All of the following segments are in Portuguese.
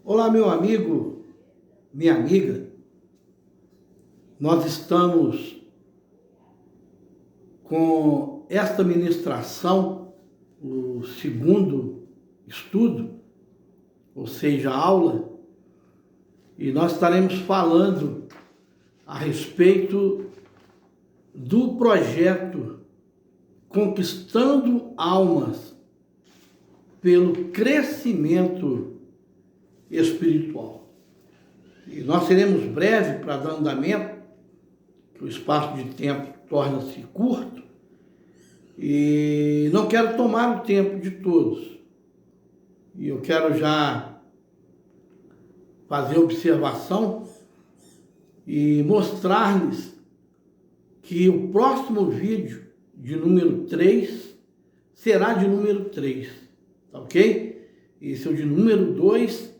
Olá, meu amigo, minha amiga. Nós estamos com esta ministração, o segundo estudo, ou seja, aula, e nós estaremos falando a respeito do projeto Conquistando Almas pelo Crescimento Espiritual. E nós seremos breves para dar andamento, que o espaço de tempo torna-se curto, e não quero tomar o tempo de todos. E eu quero já fazer observação e mostrar-lhes que o próximo vídeo de número 3 será de número 3, tá ok? Esse é o de número 2.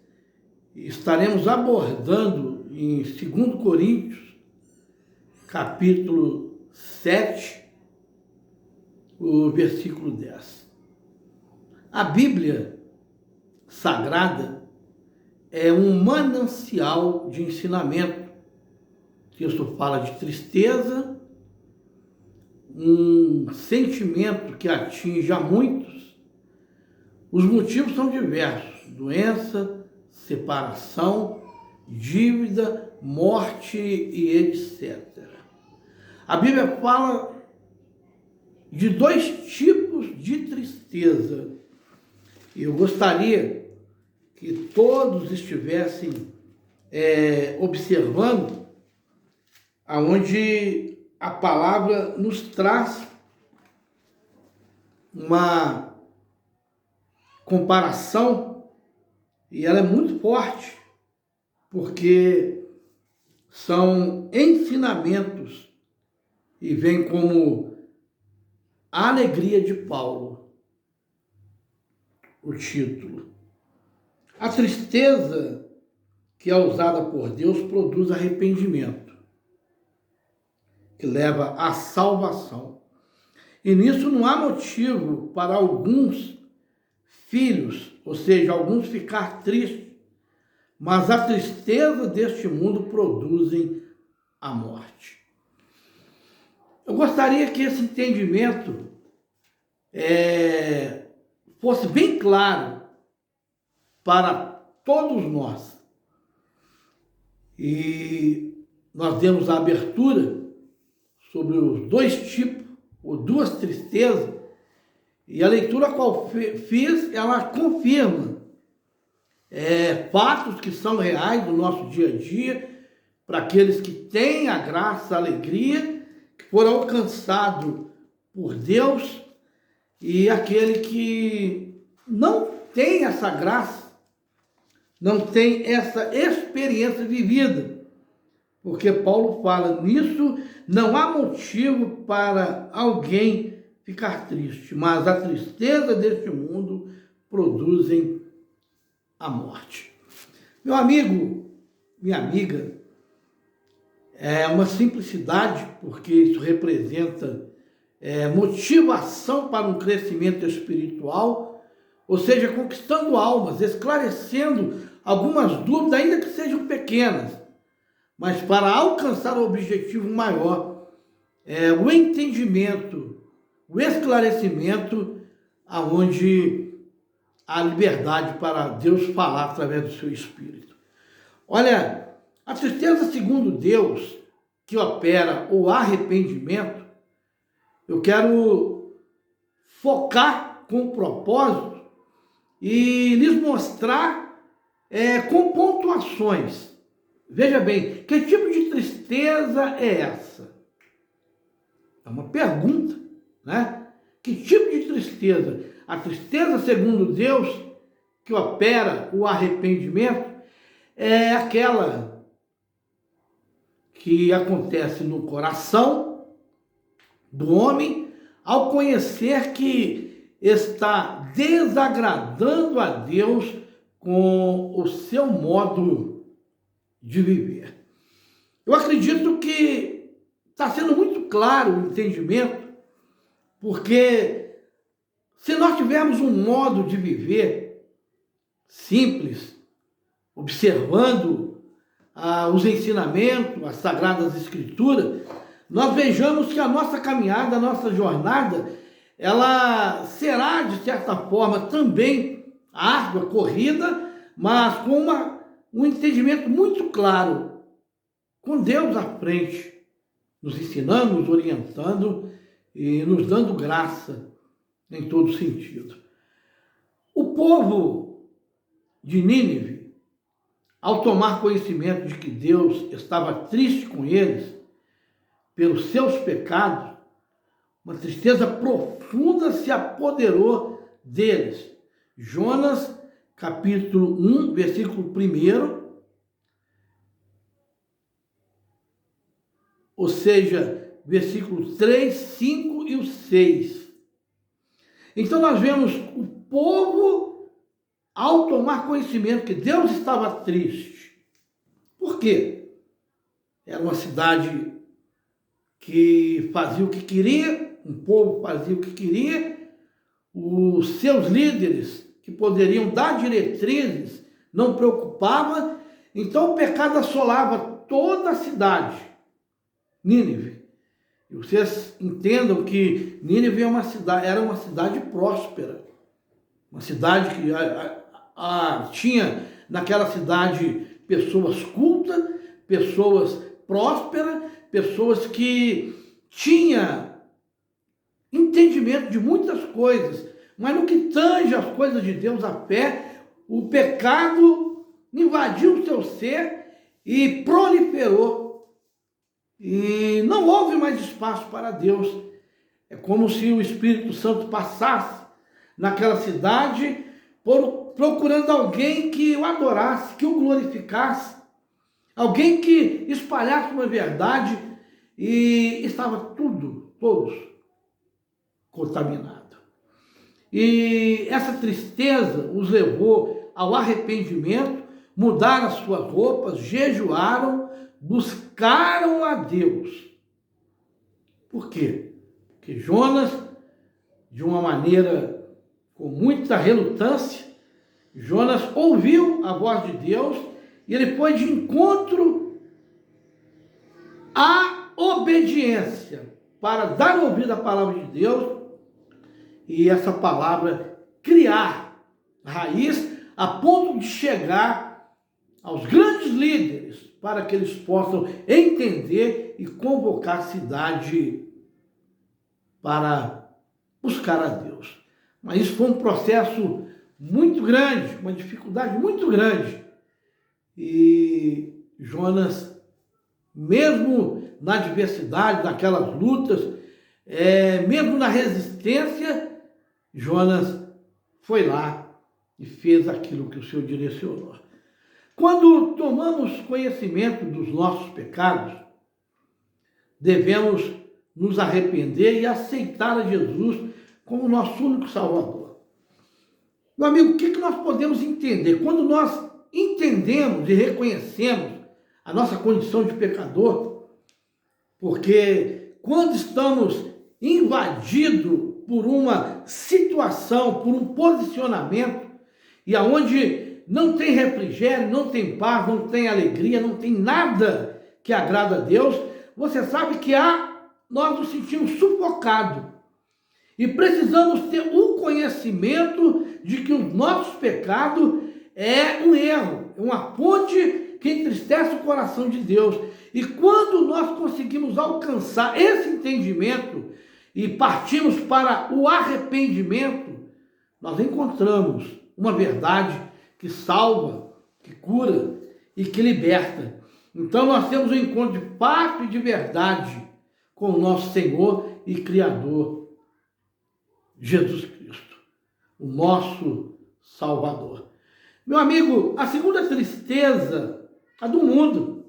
Estaremos abordando em 2 Coríntios, capítulo 7, o versículo 10. A Bíblia Sagrada é um manancial de ensinamento. O texto fala de tristeza, um sentimento que atinge a muitos. Os motivos são diversos: doença, separação, dívida, morte e etc. A Bíblia fala de 2 tipos de tristeza. Eu gostaria que todos estivessem observando aonde a palavra nos traz uma comparação, e ela é muito forte, porque são ensinamentos e vem como a alegria de Paulo, o título. A tristeza que é usada por Deus produz arrependimento, que leva à salvação. E nisso não há motivo para alguns filhos, ou seja, alguns ficar tristes, mas a tristeza deste mundo produzem a morte. Eu gostaria que esse entendimento fosse bem claro para todos nós. E nós demos a abertura sobre os 2 tipos, ou 2 tristezas, e a leitura qual fiz, ela confirma fatos que são reais do nosso dia a dia, para aqueles que têm a graça, a alegria, que foram alcançados por Deus, e aquele que não tem essa graça, não tem essa experiência vivida. Porque Paulo fala, nisso não há motivo para alguém ficar triste, mas a tristeza deste mundo produzem a morte. Meu amigo, minha amiga, é uma simplicidade, porque isso representa motivação para um crescimento espiritual, ou seja, conquistando almas, esclarecendo algumas dúvidas, ainda que sejam pequenas, mas para alcançar o objetivo maior, o entendimento, o esclarecimento, aonde há liberdade para Deus falar através do seu Espírito. Olha, a tristeza segundo Deus, que opera o arrependimento, eu quero focar com propósito e lhes mostrar com pontuações. Veja bem, que tipo de tristeza é essa? É uma pergunta, né? Que tipo de tristeza? A tristeza, segundo Deus, que opera o arrependimento, é aquela que acontece no coração do homem ao conhecer que está desagradando a Deus com o seu modo de viver. Eu acredito que está sendo muito claro o entendimento, porque se nós tivermos um modo de viver simples, observando os ensinamentos, as Sagradas Escrituras, nós vejamos que a nossa caminhada, a nossa jornada, ela será, de certa forma, também árdua, corrida, mas com um entendimento muito claro, com Deus à frente, nos ensinando, nos orientando e nos dando graça em todo sentido. O povo de Nínive, ao tomar conhecimento de que Deus estava triste com eles, pelos seus pecados, uma tristeza profunda se apoderou deles. Jonas, capítulo 1, versículo 1, ou seja, versículos 3, 5 e o 6. Então nós vemos o povo, ao tomar conhecimento que Deus estava triste. Por quê? Era uma cidade que fazia o que queria, um povo fazia o que queria, os seus líderes, que poderiam dar diretrizes, não preocupava, então o pecado assolava toda a cidade, Nínive. E vocês entendam que Nínive era uma cidade próspera, uma cidade que tinha naquela cidade pessoas cultas, pessoas prósperas, pessoas que tinham entendimento de muitas coisas, mas no que tange as coisas de Deus, a fé, o pecado invadiu o seu ser e proliferou. E não houve mais espaço para Deus. É como se o Espírito Santo passasse naquela cidade procurando alguém que o adorasse, que o glorificasse, alguém que espalhasse uma verdade, e estava todos contaminados. E essa tristeza os levou ao arrependimento, mudaram as suas roupas, jejuaram, buscaram a Deus. Por quê? Porque Jonas, de uma maneira com muita relutância, Jonas ouviu a voz de Deus e ele foi de encontro à obediência para dar ouvido à palavra de Deus e essa palavra criar raiz a ponto de chegar aos grandes líderes para que eles possam entender e convocar a cidade para buscar a Deus. Mas isso foi um processo muito grande, uma dificuldade muito grande. E Jonas, mesmo na adversidade, naquelas lutas, mesmo na resistência, Jonas foi lá e fez aquilo que o Senhor direcionou. Quando tomamos conhecimento dos nossos pecados, devemos nos arrepender e aceitar a Jesus como nosso único Salvador. Meu amigo, o que nós podemos entender? Quando nós entendemos e reconhecemos a nossa condição de pecador, porque quando estamos invadidos por uma situação, por um posicionamento, e aonde não tem refrigério, não tem paz, não tem alegria, não tem nada que agrada a Deus, você sabe que nós nos sentimos sufocados. E precisamos ter um conhecimento de que os nossos pecados é um erro, é uma fonte que entristece o coração de Deus. E quando nós conseguimos alcançar esse entendimento e partimos para o arrependimento, nós encontramos uma verdade que salva, que cura e que liberta. Então nós temos um encontro de fato e de verdade com o nosso Senhor e Criador, Jesus Cristo, o nosso Salvador. Meu amigo, a segunda tristeza, a do mundo.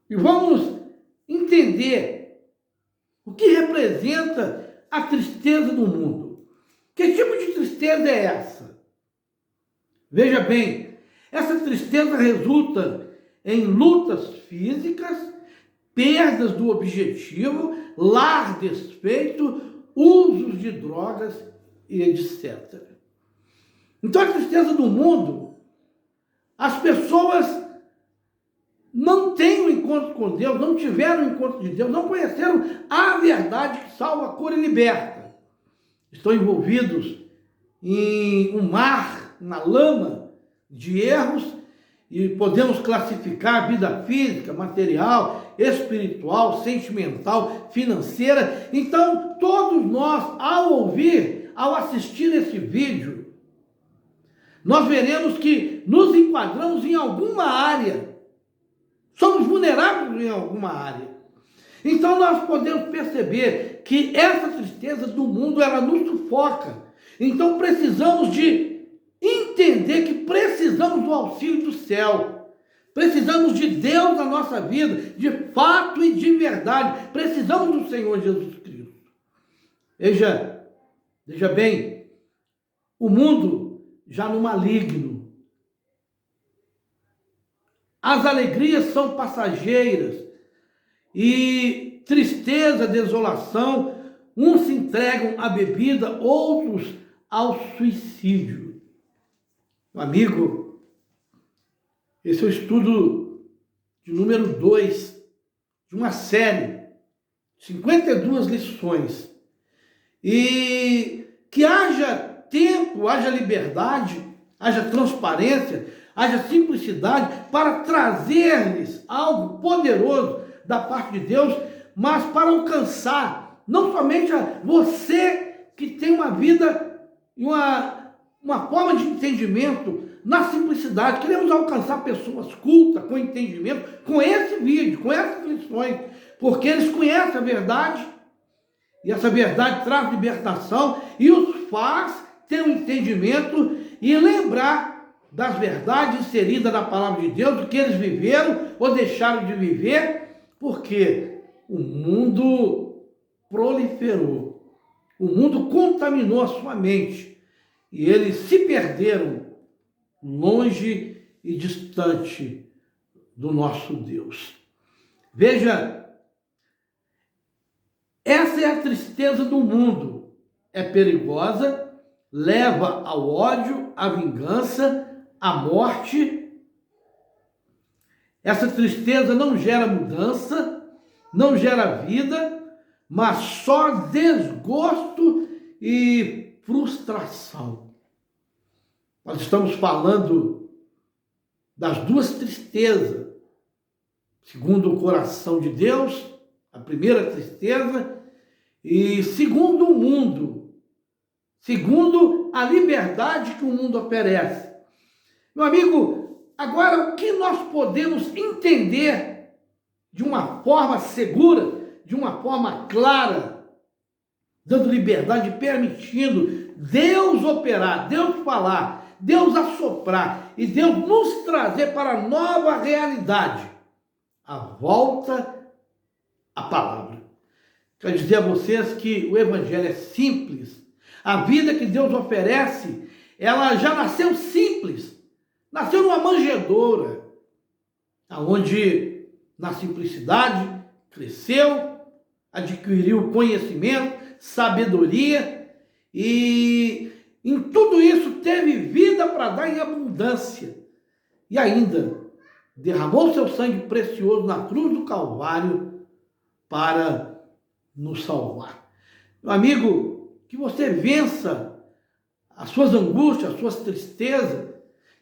E vamos entender o que representa a tristeza do mundo. Que tipo de tristeza é essa? Veja bem, essa tristeza resulta em lutas físicas, perdas do objetivo, lar desfeito, usos de drogas e etc. Então a tristeza do mundo pessoas não têm um encontro com Deus, não tiveram um encontro de Deus, não conheceram a verdade que salva, cura e liberta. Estão envolvidos em um mar, uma lama de erros, e podemos classificar a vida física, material, espiritual, sentimental, financeira. Então, todos nós, ao ouvir, ao assistir esse vídeo, nós veremos que nos enquadramos em alguma área. Somos vulneráveis em alguma área. Então nós podemos perceber que essa tristeza do mundo, ela nos sufoca. Então precisamos de entender que precisamos do auxílio do céu. Precisamos de Deus na nossa vida, de fato e de verdade. Precisamos do Senhor Jesus Cristo. Veja bem, o mundo já no maligno. As alegrias são passageiras e tristeza, desolação, uns se entregam à bebida, outros ao suicídio. Meu amigo, esse é o estudo de número 2 de uma série, 52 lições. E que haja tempo, haja liberdade, haja transparência, haja simplicidade para trazer-lhes algo poderoso da parte de Deus, mas para alcançar não somente você que tem uma vida e uma forma de entendimento na simplicidade. Queremos alcançar pessoas cultas, com entendimento, com esse vídeo, com essas lições, porque eles conhecem a verdade, e essa verdade traz libertação e os faz ter um entendimento e lembrar das verdades inseridas na palavra de Deus, do que eles viveram ou deixaram de viver, porque o mundo proliferou, o mundo contaminou a sua mente, e eles se perderam longe e distante do nosso Deus. Veja, essa é a tristeza do mundo, é perigosa, leva ao ódio, à vingança, à morte. Essa tristeza não gera mudança, não gera vida, mas só desgosto e frustração. Nós estamos falando das duas tristezas, segundo o coração de Deus, a primeira tristeza, e segundo o mundo, segundo a liberdade que o mundo oferece. Meu amigo, agora o que nós podemos entender de uma forma segura, de uma forma clara, dando liberdade, permitindo Deus operar, Deus falar, Deus assoprar e Deus nos trazer para a nova realidade, a volta à palavra. Quero dizer a vocês que o Evangelho é simples. A vida que Deus oferece, ela já nasceu simples. Nasceu numa manjedoura, onde na simplicidade cresceu, adquiriu conhecimento, sabedoria, e em tudo isso teve vida para dar em abundância. E ainda derramou seu sangue precioso na cruz do Calvário para nos salvar. Meu amigo, que você vença as suas angústias, as suas tristezas,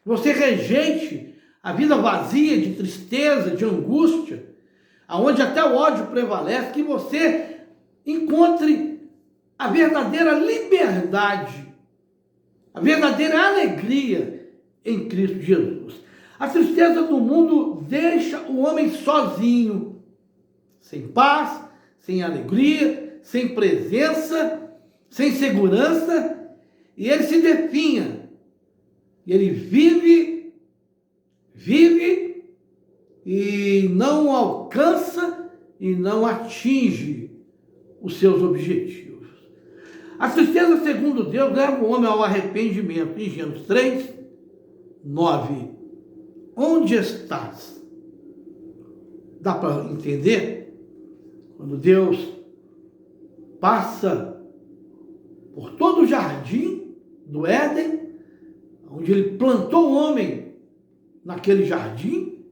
que você rejeite a vida vazia de tristeza, de angústia, aonde até o ódio prevalece, que você encontre a verdadeira liberdade, a verdadeira alegria em Cristo Jesus. A tristeza do mundo deixa o homem sozinho, sem paz, sem alegria, sem presença, sem segurança, e ele se definha. E ele vive e não alcança e não atinge os seus objetivos. A tristeza, segundo Deus, leva o homem ao arrependimento. Em Gênesis 3, 9. Onde estás? Dá para entender? Quando Deus passa por todo o jardim do Éden, onde ele plantou o homem naquele jardim,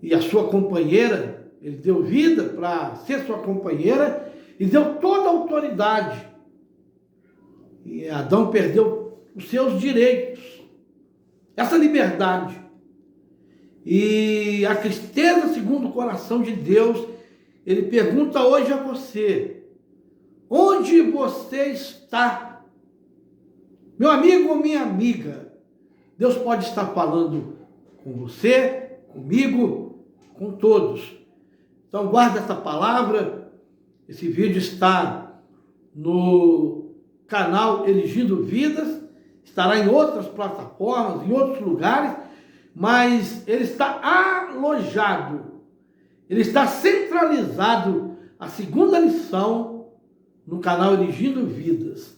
e a sua companheira, ele deu vida para ser sua companheira, e deu toda a autoridade. E Adão perdeu os seus direitos, essa liberdade. E a tristeza, segundo o coração de Deus, ele pergunta hoje a você: onde você está? Meu amigo ou minha amiga, Deus pode estar falando com você, comigo, com todos. Então guarda essa palavra. Esse vídeo está no canal Eligindo Vidas, estará em outras plataformas, em outros lugares, mas ele está alojado, ele está centralizado, a segunda lição, no canal Eligindo Vidas.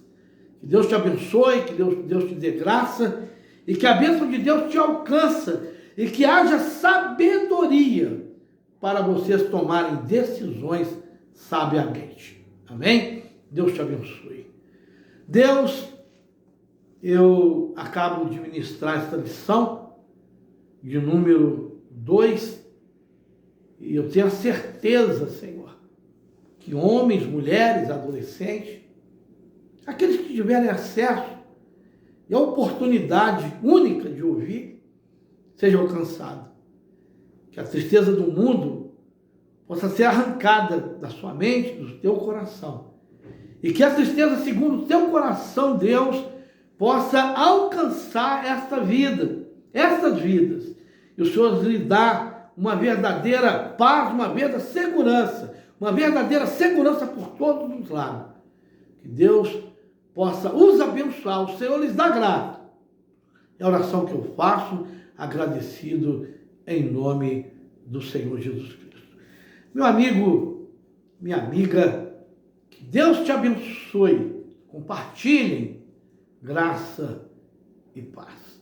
Que Deus te abençoe, que Deus te dê graça, e que a bênção de Deus te alcança, e que haja sabedoria para vocês tomarem decisões sabiamente. Amém? Deus te abençoe. Deus, eu acabo de ministrar esta lição de número 2, e eu tenho a certeza, Senhor, que homens, mulheres, adolescentes, aqueles que tiverem acesso e a oportunidade única de ouvir, seja alcançado. Que a tristeza do mundo possa ser arrancada da sua mente, do teu coração. E que a tristeza, segundo o teu coração, Deus, possa alcançar estas vidas. E o Senhor lhe dá uma verdadeira paz, uma verdadeira segurança por todos os lados. Que Deus possa os abençoar, o Senhor lhes dá graça. É a oração que eu faço, agradecido em nome do Senhor Jesus Cristo. Meu amigo, minha amiga, que Deus te abençoe. Compartilhem graça e paz.